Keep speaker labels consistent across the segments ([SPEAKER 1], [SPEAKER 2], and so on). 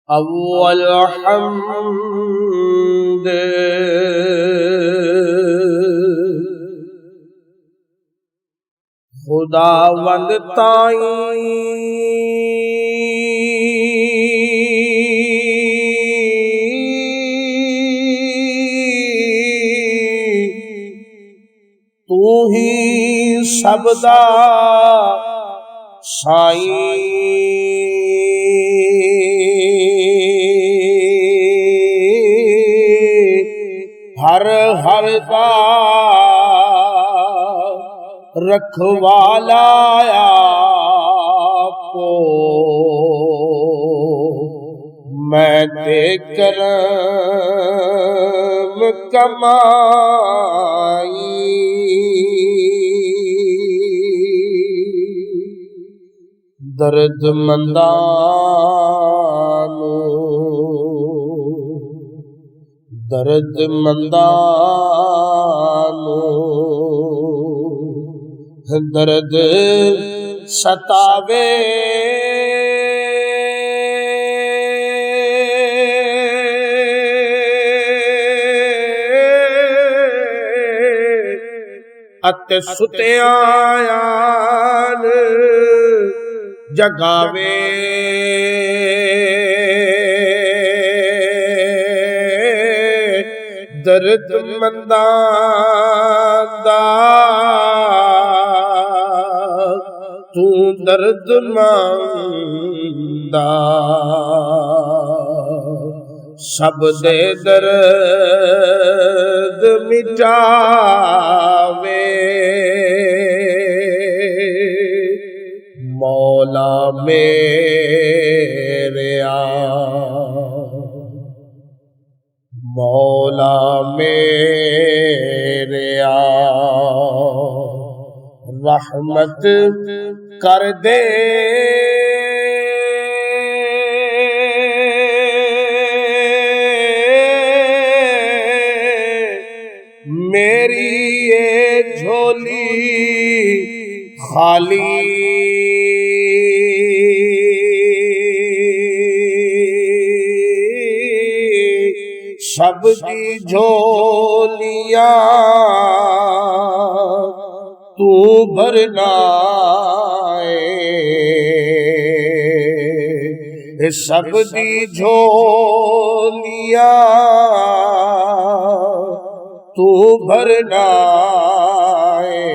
[SPEAKER 1] अव्वल हम्द खुदावंद ताईं तू ही सबदा साईं हर हर दा रखवाला आपो मैं ते करम कमाई दर्द मंदानू दर्द मंदानू दर्द सतावे अते सुतियां जगावे दर्द मंदा तू दर्द मंदा सब दे दर्द मिटावे मौला मेरेया मौला मेरेया रहमत कर दे मेरी ये झोली खाली सबकी झोलियां तू भरना है सबकी झोलियां तू भरना है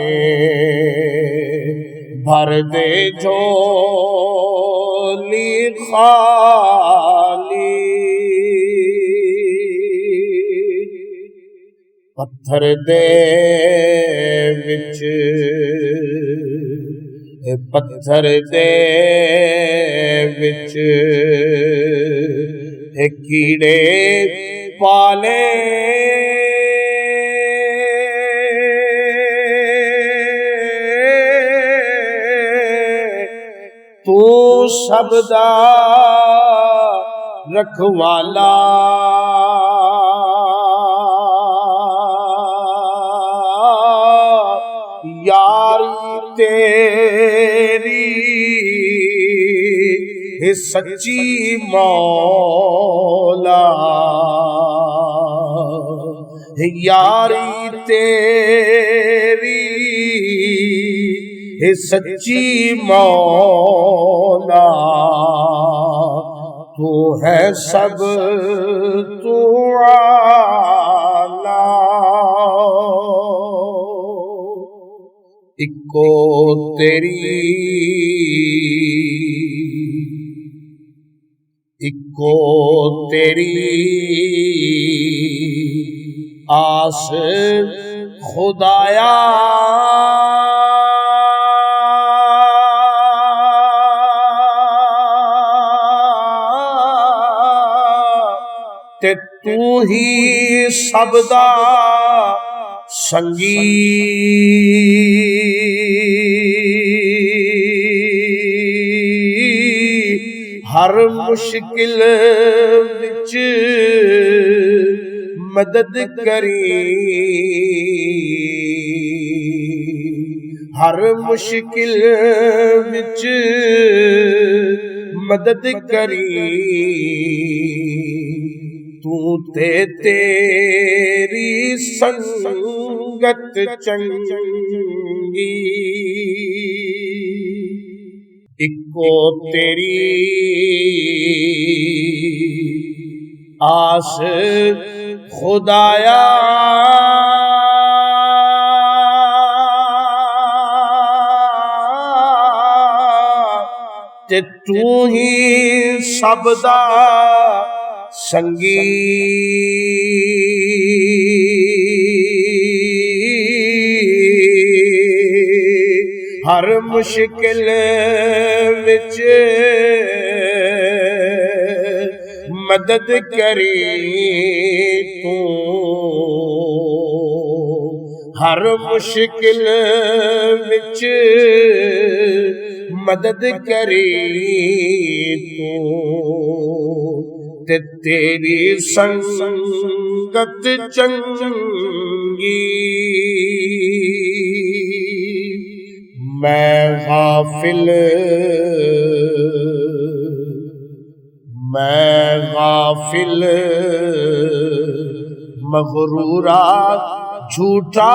[SPEAKER 1] भर दे झोली खाली पत्थर दे विच पत्थर दे विच कीड़े पाले तू सबदा रखवाला यारी तेरी सच्ची मौला यारी तेरी सच्ची मौला तू है सब तू आला इको तेरी आस खुदाया ते तू ही सबदा संगी हर मुश्किल विच मदद करी हर मुश्किल विच मदद करी तू ते तेरी संगत चंगी इको तेरी आस खुदाया ते तू ही सबदा संगी हर मुश्किल विच मदद करी तू हर मुश्किल विच मदद करी तू ते तेरी संगत चंगी मैं गाफिल मगरूरा झूठा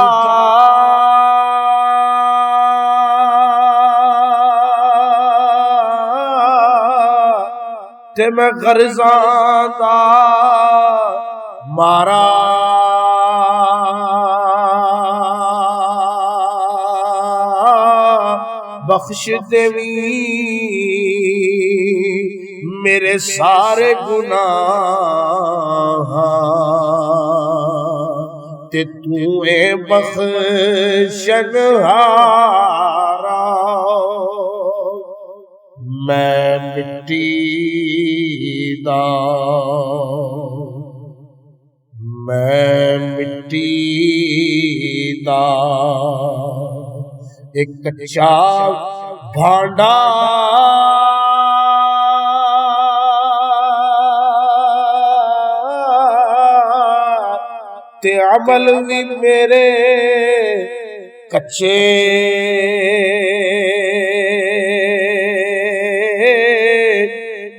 [SPEAKER 1] ते मैं गर्ज़ां दा मारा बख्श देवी मेरे सारे गुनाह ते तू ए बख्शनहारा मैं मिट्टी दा एक कच्चा भांडा ते अमल भी मेरे कच्चे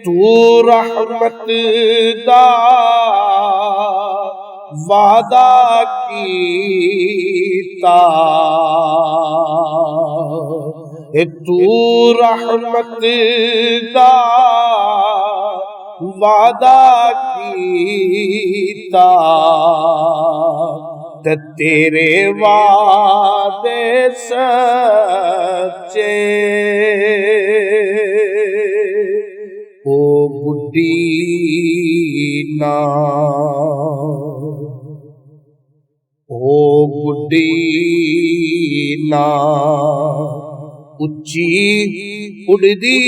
[SPEAKER 1] तू रहमत दा वादा कीता तू रहमत दा वादा कीता ते तेरे वादे सच्चे ओ बुड्ढी ना उच्ची उड़दी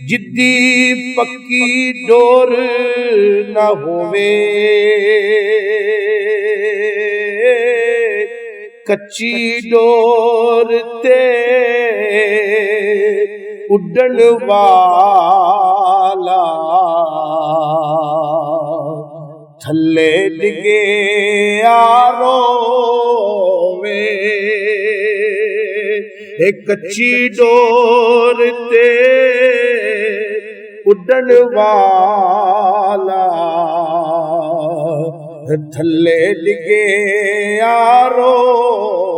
[SPEAKER 1] जिद्दी पक्की डोर न होवे कच्ची डोर ते उड़न वाला थल्ले डिगे आरोवे एक कच्ची डोर ते उड़न वाला थल्ले डिगे आरोवे